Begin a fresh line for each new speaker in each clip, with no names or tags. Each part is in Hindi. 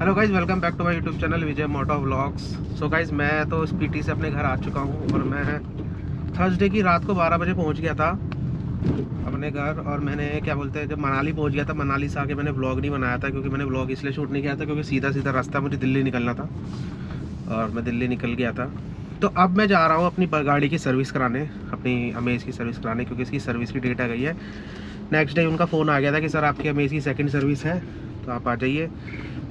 Hello guys, welcome back to my YouTube channel Vijay moto vlogs. So guys, मैं तो स्पीटी से अपने घर आ चुका हूँ और मैं थर्सडे की रात को 12 बजे पहुँच गया था अपने घर। और मैंने क्या बोलते हैं, जब मनाली पहुँच गया था, मनाली से आके मैंने व्लॉग नहीं बनाया था क्योंकि मैंने व्लॉग इसलिए शूट नहीं किया था क्योंकि सीधा सीधा रास्ता मुझे दिल्ली निकलना था और मैं दिल्ली निकल गया था। तो अब मैं जा रहा हूँ अपनी गाड़ी की सर्विस कराने, अपनी अमेज़ की सर्विस कराने, क्योंकि इसकी सर्विस की डेट आ गई है। नेक्स्ट डे उनका फ़ोन आ गया था कि सर आपकी अमेज़ की सेकंड सर्विस है तो आप आ जाइए।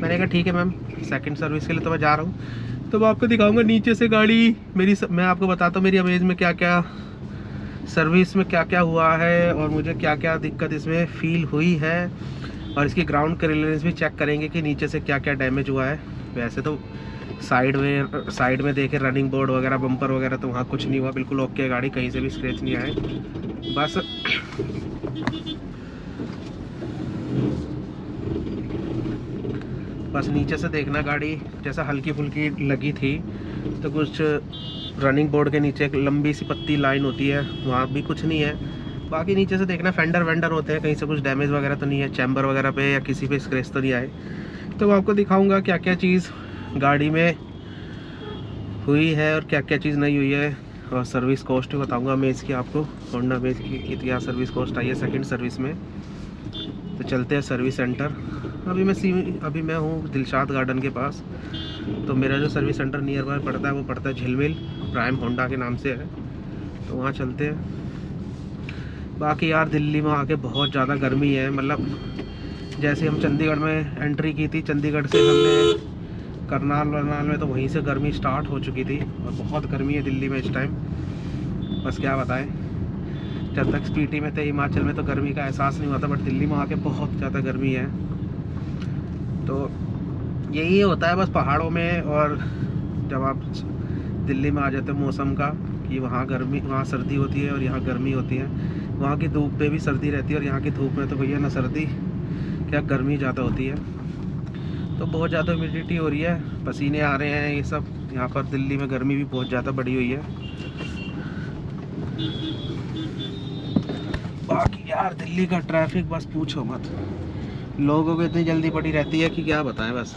मैंने कहा ठीक है मैम, सेकंड सर्विस के लिए तो मैं जा रहा हूँ। तो मैं आपको दिखाऊंगा नीचे से गाड़ी मेरी मैं आपको बताता हूँ मेरी अमेज़ में क्या क्या सर्विस में क्या क्या हुआ है और मुझे क्या क्या दिक्कत इसमें फ़ील हुई है। और इसकी ग्राउंड क्लियरेंस भी चेक करेंगे कि नीचे से क्या क्या डैमेज हुआ है। वैसे तो साइड में देखे रनिंग बोर्ड वगैरह, बम्पर वगैरह, तो वहाँ कुछ नहीं हुआ, बिल्कुल ओके गाड़ी, कहीं से भी स्क्रैच नहीं आए। बस नीचे से देखना, गाड़ी जैसा हल्की फुल्की लगी थी तो कुछ रनिंग बोर्ड के नीचे एक लंबी सी पत्ती लाइन होती है, वहाँ भी कुछ नहीं है। बाकी नीचे से देखना फेंडर वेंडर होते हैं, कहीं से कुछ डैमेज वगैरह तो नहीं है, चैम्बर वगैरह पे या किसी पे स्क्रैच तो नहीं आए। तो मैं आपको दिखाऊंगा क्या क्या चीज़ गाड़ी में हुई है और क्या क्या चीज़ नहीं हुई है। और सर्विस कॉस्ट भी बताऊँगा अमेज़ की आपको, होंडा अमेज़ की क्या सर्विस कॉस्ट आई है सेकेंड सर्विस में। तो चलते हैं सर्विस सेंटर। अभी मैं हूँ दिलशाद गार्डन के पास। तो मेरा जो सर्विस सेंटर नियर बाय पड़ता है वो पड़ता है झिलमिल, प्राइम होंडा के नाम से है, तो वहाँ चलते हैं। बाकी यार दिल्ली में आके बहुत ज़्यादा गर्मी है, मतलब जैसे हम चंडीगढ़ में एंट्री की थी, चंडीगढ़ से हमने करनाल वरनाल में, तो वहीं से गर्मी स्टार्ट हो चुकी थी और बहुत गर्मी है दिल्ली में इस टाइम। बस क्या बताएं, जब तक स्पीटी में थे हिमाचल में तो गर्मी का एहसास नहीं हुआ था, बट दिल्ली में आके बहुत ज़्यादा गर्मी है। तो यही होता है बस पहाड़ों में, और जब आप दिल्ली में आ जाते हो मौसम का कि वहाँ गर्मी, वहाँ सर्दी होती है और यहाँ गर्मी होती है। वहाँ की धूप पे भी सर्दी रहती है और यहाँ की धूप में तो भैया ना सर्दी क्या गर्मी ज़्यादा होती है। तो बहुत ज़्यादा ह्यूमिडिटी हो रही है, पसीने आ रहे हैं ये सब। यहाँ पर दिल्ली में गर्मी भी बहुत ज़्यादा बढ़ी हुई है। बाकी यार दिल्ली का ट्रैफिक बस पूछो मत, लोगों को इतनी जल्दी पड़ी रहती है कि क्या बताएं। बस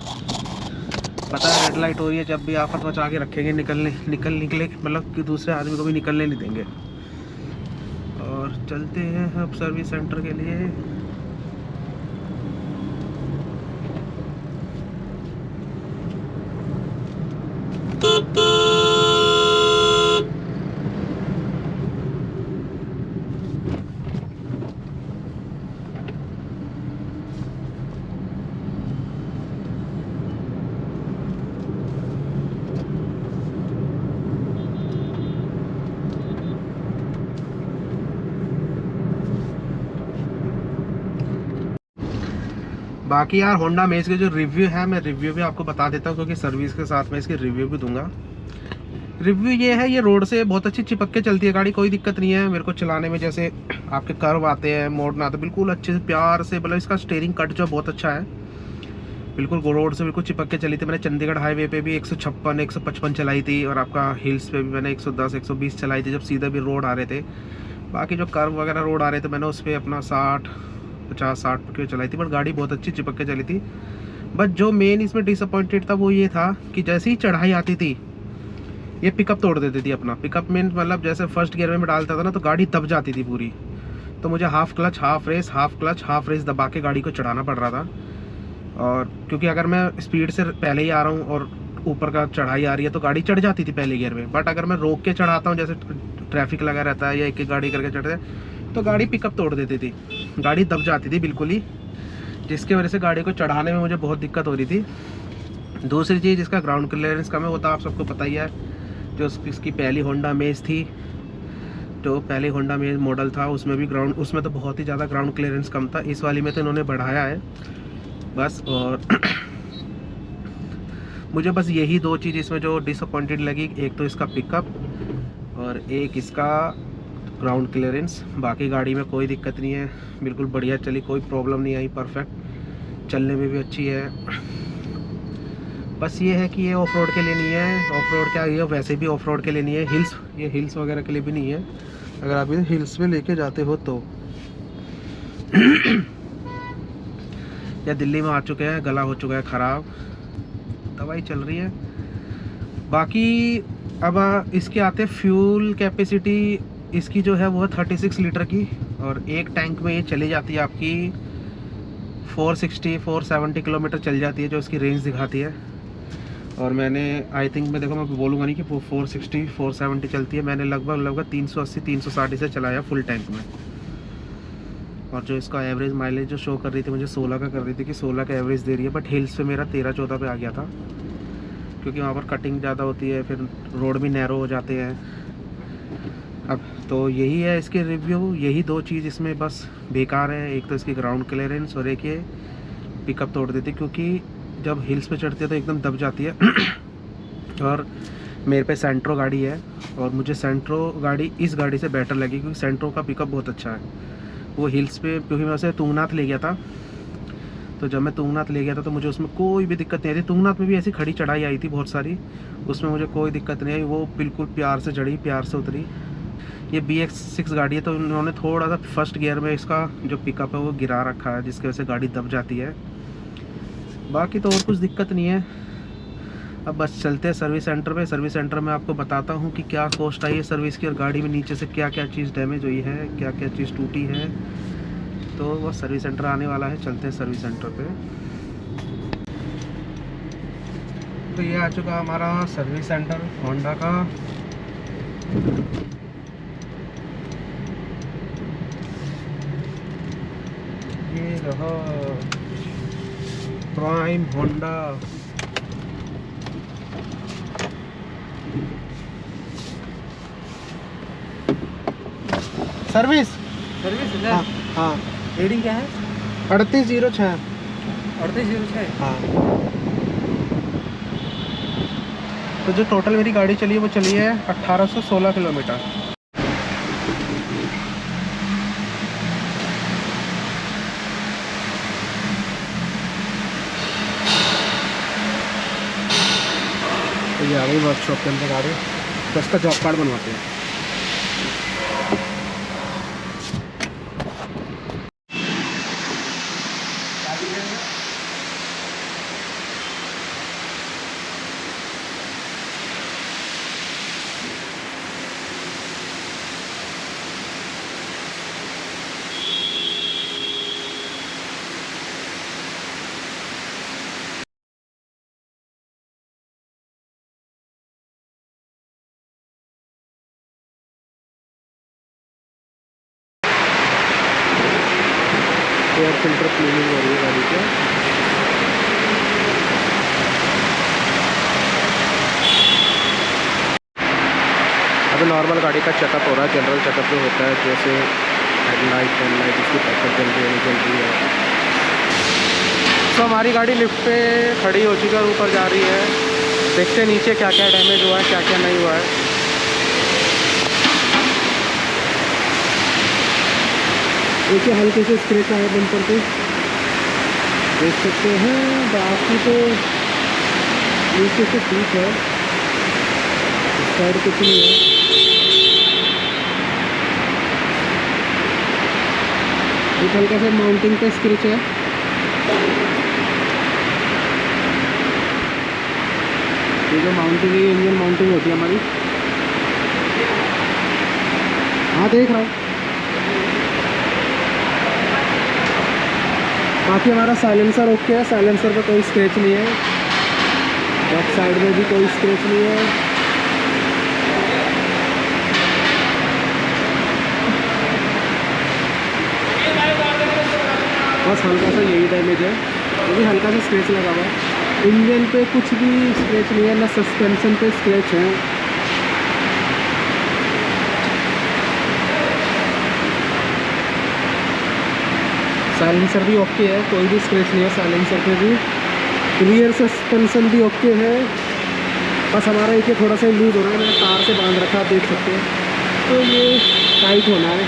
पता है रेड लाइट हो रही है, जब भी आफत मचा के रखेंगे, निकले मतलब कि दूसरे आदमी को भी निकलने नहीं देंगे। और चलते हैं अब सर्विस सेंटर के लिए। बाकी यार होंडा अमेज़ के जो रिव्यू है, मैं रिव्यू भी आपको बता देता हूँ क्योंकि सर्विस के साथ मैं इसकी रिव्यू भी दूंगा। रिव्यू ये है, ये रोड से बहुत अच्छी चिपक के चलती है गाड़ी, कोई दिक्कत नहीं है मेरे को चलाने में। जैसे आपके कर्व आते हैं, मोड़ना आते, बिल्कुल अच्छे से प्यार से, मतलब इसका स्टीयरिंग कट जो बहुत अच्छा है, बिल्कुल रोड से बिल्कुल चिपक के चली थी। मैंने चंडीगढ़ हाईवे पे भी 156 155 चलाई थी और आपका हिल्स पे भी मैंने 110 120 चलाई थी जब सीधे भी रोड आ रहे थे। बाकी जो कर्व वगैरह रोड आ रहे थे मैंने उस पर अपना 50-60 पे चलाई थी, बट गाड़ी बहुत अच्छी चिपक के चली थी। बट जो मेन इसमें डिसअपॉइंटेड था वो ये था कि जैसे ही चढ़ाई आती थी ये पिकअप तोड़ देती थी अपना। पिकअप में मतलब जैसे फर्स्ट गियर में डालता था ना तो गाड़ी दब जाती थी पूरी, तो मुझे half clutch half race, half clutch half race दबा के गाड़ी को चढ़ाना पड़ रहा था। और क्योंकि अगर मैं स्पीड से पहले ही आ रहा हूँ और ऊपर का चढ़ाई आ रही है तो गाड़ी चढ़ जाती थी पहले गियर में, बट अगर मैं रोक के चढ़ाता हूँ, जैसे ट्रैफिक लगा रहता है या एक एक गाड़ी करके चढ़ते तो गाड़ी पिकअप तोड़ देती थी, गाड़ी दब जाती थी बिल्कुल ही, जिसकी वजह से गाड़ी को चढ़ाने में मुझे बहुत दिक्कत हो रही थी। दूसरी चीज़, इसका ग्राउंड क्लियरेंस कम है, वो तो आप सबको पता ही है। जो इसकी पहली होंडा अमेज़ थी, जो पहले होंडा अमेज़ मॉडल था उसमें भी उसमें तो बहुत ही ज़्यादा ग्राउंड क्लियरेंस कम था। इस वाली में तो इन्होंने बढ़ाया है बस। और मुझे बस यही दो चीज़ इसमें जो डिसअपॉइंटेड लगी, एक तो इसका पिकअप और एक इसका ग्राउंड क्लियरेंस। बाकी गाड़ी में कोई दिक्कत नहीं है, बिल्कुल बढ़िया चली, कोई प्रॉब्लम नहीं आई, परफेक्ट, चलने में भी अच्छी है। बस ये है कि ये ऑफ रोड के लिए नहीं है, ऑफ रोड क्या, ये वैसे भी ऑफ रोड के लिए नहीं है, ये हिल्स वगैरह के लिए भी नहीं है। अगर आप इसे हिल्स में लेके जाते हो तो या दिल्ली में आ चुके हैं, गला हो चुका है ख़राब, दवाई चल रही है। बाकी अब इसके आते फ्यूल कैपेसिटी इसकी जो है वो है 36 लीटर की, और एक टैंक में ये चली जाती है आपकी 460-470 किलोमीटर चल जाती है, जो इसकी रेंज दिखाती है। और मैंने आई थिंक मैं देखो मैं बोलूँगा नहीं कि 460-470 चलती है, मैंने लगभग 380-360 से चलाया फुल टैंक में। और जो इसका एवरेज माइलेज जो शो कर रही थी मुझे 16 का कर रही थी कि 16 का एवरेज दे रही है, बट हिल्स पे मेरा 13-14 पे आ गया था, क्योंकि वहाँ पर कटिंग ज़्यादा होती है, फिर रोड भी नैरो हो जाते हैं। अब तो यही है इसके रिव्यू, यही दो चीज़ इसमें बस बेकार है, एक तो इसकी ग्राउंड क्लियरेंस और एक ये पिकअप तोड़ देती, क्योंकि जब हिल्स पे चढ़ती है तो एकदम दब जाती है। और मेरे पे सेंट्रो गाड़ी है, और मुझे सेंट्रो गाड़ी इस गाड़ी से बेटर लगी, क्योंकि सेंट्रो का पिकअप बहुत अच्छा है। वो हिल्स पे, क्योंकि मैं उसे तुंगनाथ ले गया था, तो जब मैं तुंगनाथ ले गया था तो मुझे उसमें कोई भी दिक्कत नहीं आई थी। तुंगनाथ में भी ऐसी खड़ी चढ़ाई आई थी बहुत सारी, उसमें मुझे कोई दिक्कत नहीं आई, वो बिल्कुल प्यार से चढ़ी, प्यार से उतरी। ये BX6 गाड़ी है, तो उन्होंने थोड़ा सा फर्स्ट गियर में इसका जो पिकअप है वो गिरा रखा है, जिसकी वजह से गाड़ी दब जाती है। बाकी तो और कुछ दिक्कत नहीं है। अब बस चलते हैं सर्विस सेंटर पे। सर्विस सेंटर में आपको बताता हूँ कि क्या कॉस्ट आई है सर्विस की, और गाड़ी में नीचे से क्या क्या चीज़ डैमेज हुई है, क्या क्या चीज़ टूटी है। तो वह सर्विस सेंटर आने वाला है, चलते हैं सर्विस सेंटर पे। तो ये आ चुका हमारा सर्विस सेंटर होंडा का। ये रहा प्राइम होंडा। सर्विस
सर्विस
हाँ हाँ।
रीडिंग क्या है?
3806।
3806।
हाँ। तो जो टोटल मेरी गाड़ी चली है वो चली है 1816 किलोमीटर। तो ये आ गई वर्कशॉप के अंदर गाड़ी, तो इसका जॉब कार्ड बनवाते हैं। एयर फिल्टर क्लीनिंग हो रही है गाड़ी के। अभी नॉर्मल गाड़ी का चेकअप हो रहा है, जनरल चेकअप जो होता है, जैसे हेडलाइट टेल इसकी पैकेट जल रही है। तो हमारी गाड़ी लिफ्ट पे खड़ी हो चुकी है और ऊपर जा रही है। देखते हैं नीचे क्या क्या डैमेज हुआ है, क्या क्या नहीं हुआ है। देखिए हल्के से स्क्रैच आया बम्पर पे, देख सकते हैं। बाकी तो नीचे से ठीक है, इस साइड कुछ नहीं है। एक हल्का सा माउंटिंग पे स्क्रैच है। ये जो माउंटिंग है, इंजन माउंटिंग होती है हमारी। हाँ देख रहा हूँ। बाकी हमारा साइलेंसर ओके है, साइलेंसर पे कोई स्क्रैच नहीं है, बैक साइड में भी कोई स्क्रैच नहीं है। बस हल्का सा यही डैमेज है, वो भी हल्का सा स्क्रैच लगा हुआ है। इंजन पे कुछ भी स्क्रैच नहीं है, ना सस्पेंशन पे स्क्रैच है। साइलेंसर भी ओके है, कोई भी स्क्रैच नहीं है साइलेंसर पे भी। रियर सस्पेंशन भी ओके है, बस हमारा एक थोड़ा सा लूज हो रहा है, मैंने तार से बांध रखा, आप देख सकते हैं। तो ये टाइट होना है,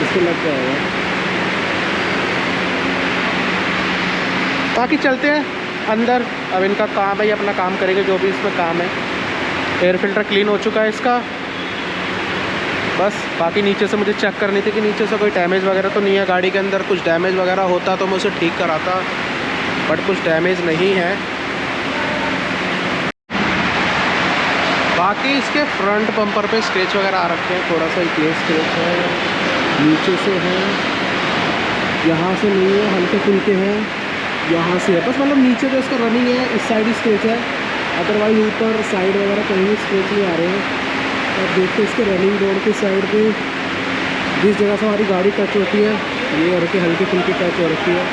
इसको लग जाएगा। बाकी चलते हैं अंदर, अब इनका काम है, ये अपना काम करेंगे जो भी इसमें काम है। एयर फिल्टर क्लीन हो चुका है इसका, बस बाकी नीचे से मुझे चेक करनी थी कि नीचे से कोई डैमेज वगैरह तो नहीं है गाड़ी के अंदर। कुछ डैमेज वगैरह होता तो मैं उसे ठीक कराता, बट कुछ डैमेज नहीं है। बाकी इसके फ्रंट बम्पर पे स्क्रैच वगैरह आ रखे हैं, थोड़ा सा ये स्क्रैच है, नीचे से है, यहाँ से नहीं है, हल्के फुल्के हैं, यहाँ से है बस। मतलब नीचे जो इसका रनिंग है इस साइड ही स्क्रैच है, अदरवाइज ऊपर साइड वगैरह कहीं भी स्क्रैच नहीं आ रहे हैं। अब देखते हैं इसके रनिंग बोर्ड की साइड पे जिस जगह से हमारी गाड़ी टच होती है, ये हल्की हल्की फुल्की टच हो रखी है,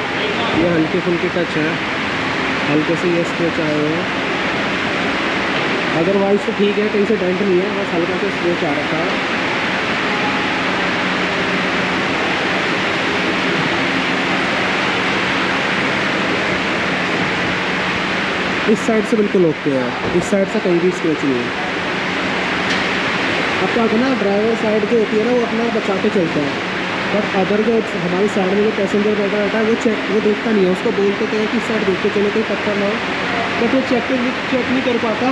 ये हल्की फुल्की टच है, हल्के से ये स्क्रैच आए हुए हैं। अदरवाइज तो ठीक है, कहीं से डेंट नहीं है, बस हल्का से स्क्रैच आ रखा है। इस साइड से बिल्कुल ओके है, इस साइड से कहीं भी स्क्रैच नहीं है। अब क्या होता है ना, ड्राइवर साइड जो होती है ना वो अपना बचा के चलता है, बट अदर जो हमारी साइड में जो पैसेंजर बैठा रहता है वो देखता नहीं है। उसको बोलते तो है कि इस साइड देखते चलो कोई पत्थर ना हो, बट वो चेक नहीं कर पाता।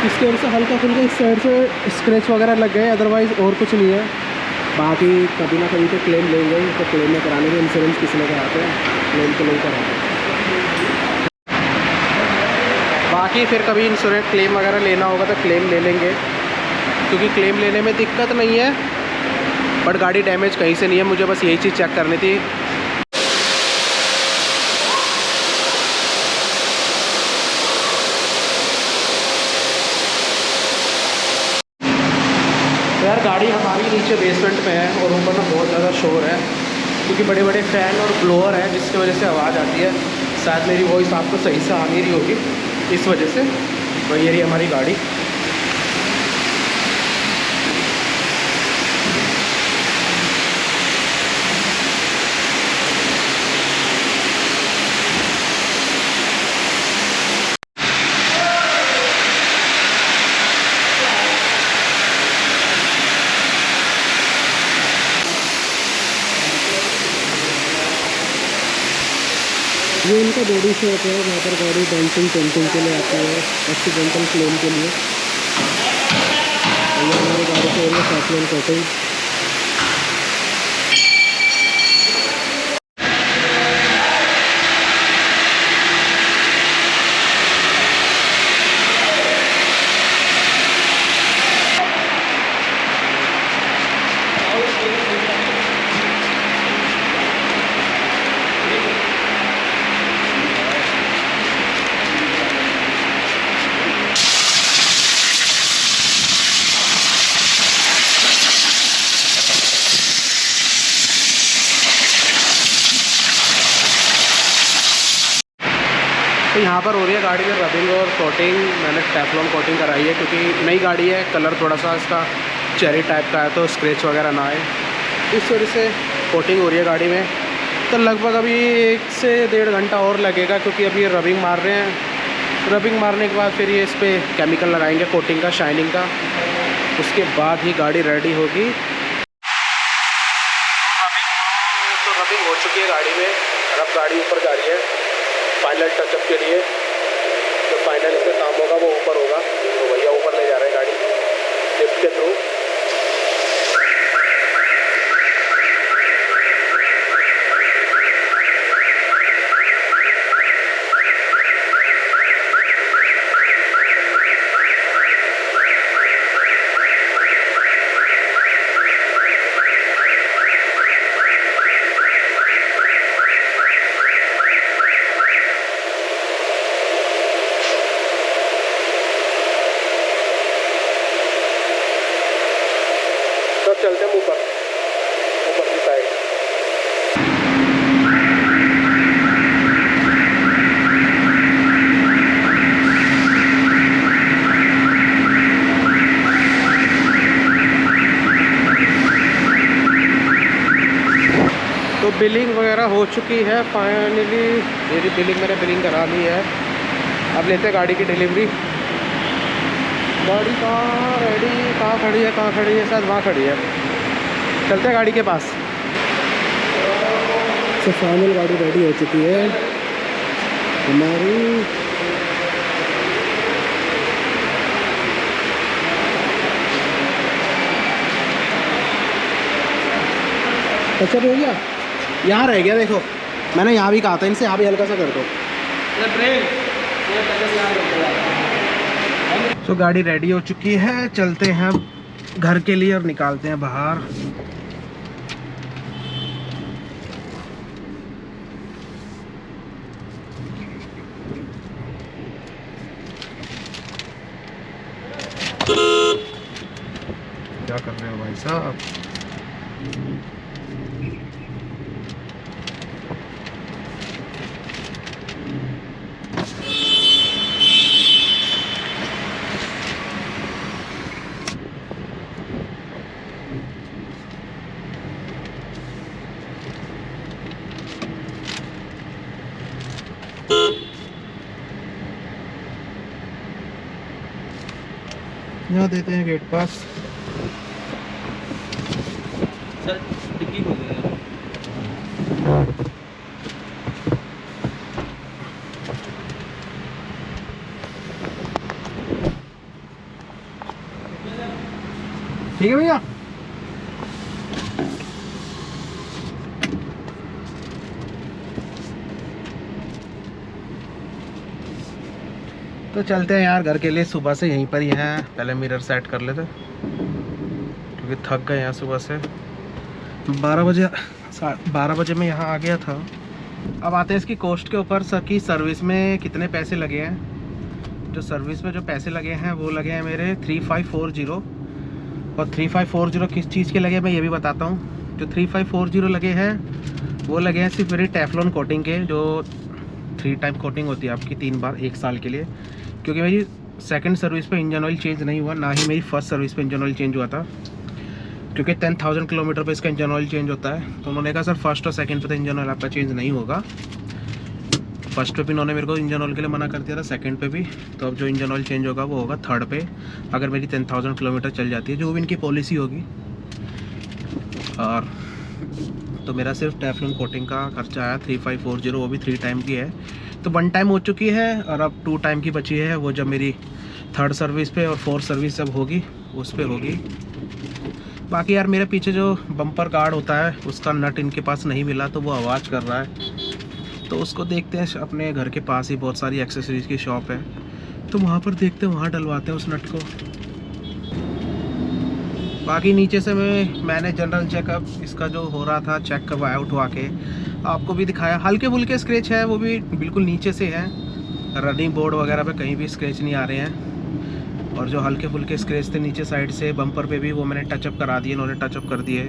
इसकी वजह से हल्का फुल्का इस साइड से स्क्रैच वगैरह लग गए, अदरवाइज़ और कुछ नहीं है। बाकी कभी ना कभी तो क्लेम लेंगे, तो क्लेम में कराने के इंश्योरेंस किस में कराते हैं, क्लेम तो नहीं कराते। बाकी फिर कभी इंश्योरेंस क्लेम वगैरह लेना होगा तो क्लेम ले लेंगे, क्योंकि क्लेम लेने में दिक्कत नहीं है, बट गाड़ी डैमेज कहीं से नहीं है। मुझे बस यही चीज़ चेक करनी थी। यार गाड़ी हमारी नीचे बेसमेंट में है और ऊपर में बहुत ज़्यादा शोर है, क्योंकि बड़े बड़े फ़ैन और ब्लोअर हैं जिसकी वजह से आवाज़ आती है। शायद मेरी वॉइस आपको सही से आ नहीं रही होगी इस वजह से। वही ये रही हमारी गाड़ी। ये इनका बॉडी शॉप है, जहाँ पर गाड़ी डेंटिंग पेंटिंग के लिए आती है, एक्सीडेंटल क्लेम के लिए। ये हमारी गाड़ी को एरिया सैफरन कोटिंग। तो यहाँ पर हो रही है गाड़ी में रबिंग और कोटिंग। मैंने टेफ्लॉन कोटिंग कराई है, क्योंकि नई गाड़ी है, कलर थोड़ा सा इसका चेरी टाइप का है, तो स्क्रैच वगैरह ना आए, इस वजह से कोटिंग हो रही है गाड़ी में। तो लगभग अभी 1 से 1.5 घंटा और लगेगा, क्योंकि अभी ये रबिंग मार रहे हैं। रबिंग मारने के बाद फिर ये इस पर केमिकल लगाएंगे कोटिंग का, शाइनिंग का, उसके बाद ही गाड़ी रेडी होगी। तो रबिंग हो चुकी है गाड़ी में और अब गाड़ी ऊपर जा रही है फाइनल टचअप के लिए। जो फाइनल इसका काम होगा वो ऊपर होगा, तो भैया ऊपर ले जा रहे हैं गाड़ी लिफ्ट के थ्रू। तो चलते हैं ऊपर की साइड। तो बिलिंग वगैरह हो चुकी है फाइनली। मेरी मैंने बिलिंग करा ली है। अब लेते हैं गाड़ी की डिलीवरी। गाड़ी कहाँ खड़ी है, शायद वहाँ खड़ी है। चलते हैं गाड़ी के पास। तो फाइनल गाड़ी रेडी हो चुकी है हमारी। अच्छा भैया यहाँ रह गया, देखो मैंने यहाँ भी कहा था इनसे, यहाँ भी हल्का सा कर दो। तो गाड़ी रेडी हो चुकी है, चलते हैं घर के लिए और निकालते हैं बाहर। क्या कर रहे हो भाई साहब? यहाँ देते हैं गेट पास।
सर डिग्गी खोल देना।
ठीक है भैया। तो चलते हैं यार घर के लिए, सुबह से यहीं पर ही हैं। पहले मिरर सेट कर लेते क्योंकि थक गए हैं सुबह से। 12 बजे मैं यहाँ आ गया था। अब आते हैं इसकी कॉस्ट के ऊपर, सर की सर्विस में कितने पैसे लगे हैं। जो सर्विस में जो पैसे लगे हैं वो लगे हैं मेरे 3540। और 3540 किस चीज़ के लगे मैं ये भी बताता हूँ। जो 3540 लगे हैं वो लगे हैं सिर्फ मेरी टेफ्लॉन कोटिंग के, जो 3 टाइम कोटिंग होती है आपकी 3 बार 1 साल के लिए। क्योंकि मेरी सेकंड सर्विस पे इंजन ऑयल चेंज नहीं हुआ, ना ही मेरी फर्स्ट सर्विस पे इंजन ऑयल चेंज हुआ था। क्योंकि 10,000 किलोमीटर पे इसका इंजन ऑयल चेंज होता है। तो उन्होंने कहा सर फर्स्ट और सेकंड पे तो इंजन ऑयल आपका चेंज नहीं होगा। फर्स्ट पे भी इन्होंने मेरे को इंजन ऑयल के लिए मना कर दिया था, सेकंड पे भी। तो अब जो इंजन ऑयल चेंज होगा वो होगा थर्ड पे, अगर मेरी 10,000 किलोमीटर चल जाती है, जो भी इनकी पॉलिसी होगी। और तो मेरा सिर्फ टेफ्लॉन कोटिंग का खर्चा आया 3540, वो भी 3 टाइम की है। तो 1 टाइम हो चुकी है और अब 2 टाइम की बची है, वो जब मेरी 3rd सर्विस पे और 4th सर्विस जब होगी उस पर होगी। बाकी यार मेरे पीछे जो बम्पर गार्ड होता है उसका नट इनके पास नहीं मिला, तो वो आवाज़ कर रहा है। तो उसको देखते हैं, अपने घर के पास ही बहुत सारी एक्सेसरीज की शॉप है, तो वहाँ पर देखते हैं, वहाँ डलवाते हैं उस नट को। बाकी नीचे से मैंने जनरल चेकअप इसका जो हो रहा था चेक करवाया, उठवा के आपको भी दिखाया। हल्के फुल्के स्क्रैच है, वो भी बिल्कुल नीचे से है। रनिंग बोर्ड वगैरह पे कहीं भी स्क्रैच नहीं आ रहे हैं। और जो हल्के फुल्के स्क्रैच थे नीचे साइड से बम्पर पे भी, वो मैंने टचअप करा दिए, इन्होंने टचअप कर दिए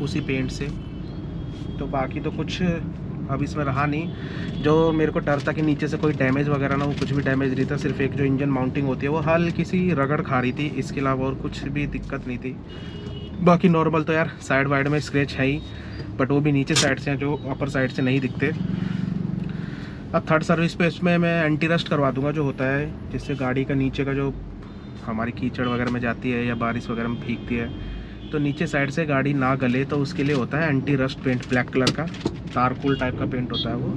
उसी पेंट से। तो बाकी तो कुछ अब इसमें रहा नहीं। जो मेरे को डर था कि नीचे से कोई डैमेज वगैरह ना, वो कुछ भी डैमेज नहीं था। सिर्फ एक जो इंजन माउंटिंग होती है वो हल्की सी रगड़ खा रही थी, इसके अलावा और कुछ भी दिक्कत नहीं थी। बाकी नॉर्मल तो यार साइड वाइड में स्क्रैच है ही, बट वो भी नीचे साइड से हैं, जो अपर साइड से नहीं दिखते। अब 3rd सर्विस पे इसमें मैं एंटी रस्ट करवा दूंगा, जो होता है जिससे गाड़ी का नीचे का जो हमारी कीचड़ वगैरह में जाती है या बारिश वगैरह में भीगती है, तो नीचे साइड से गाड़ी ना गले, तो उसके लिए होता है anti rust paint. Black colour का तारकोल टाइप का पेंट होता है वो,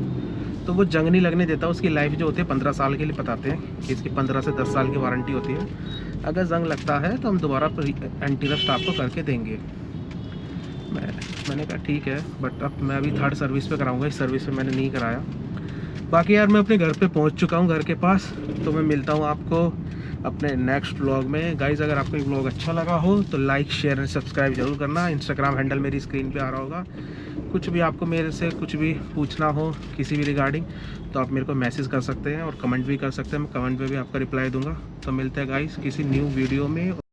तो वो जंग नहीं लगने देता। उसकी लाइफ जो होती है 15 साल के लिए बताते हैं कि इसकी 15 से 10 साल की वारंटी होती है। अगर जंग लगता है तो हम दोबारा एंटी रस्ट आपको करके देंगे। मैंने कहा ठीक है, बट अब मैं अभी 3rd सर्विस पे कराऊंगा, इस सर्विस में मैंने नहीं कराया। बाकी यार मैं अपने घर पे पहुंच चुका हूं, घर के पास। तो मैं मिलता हूं आपको अपने नेक्स्ट व्लॉग में। गाइज़ अगर आपको ये व्लॉग अच्छा लगा हो तो लाइक शेयर एंड सब्सक्राइब जरूर करना। इंस्टाग्राम हैंडल मेरी स्क्रीन पे आ रहा होगा। कुछ भी आपको मेरे से कुछ भी पूछना हो किसी भी रिगार्डिंग, तो आप मेरे को मैसेज कर सकते हैं और कमेंट भी कर सकते हैं। मैं कमेंट पे भी आपका रिप्लाई दूंगा। तो मिलते हैं गाइज़ किसी न्यू वीडियो में।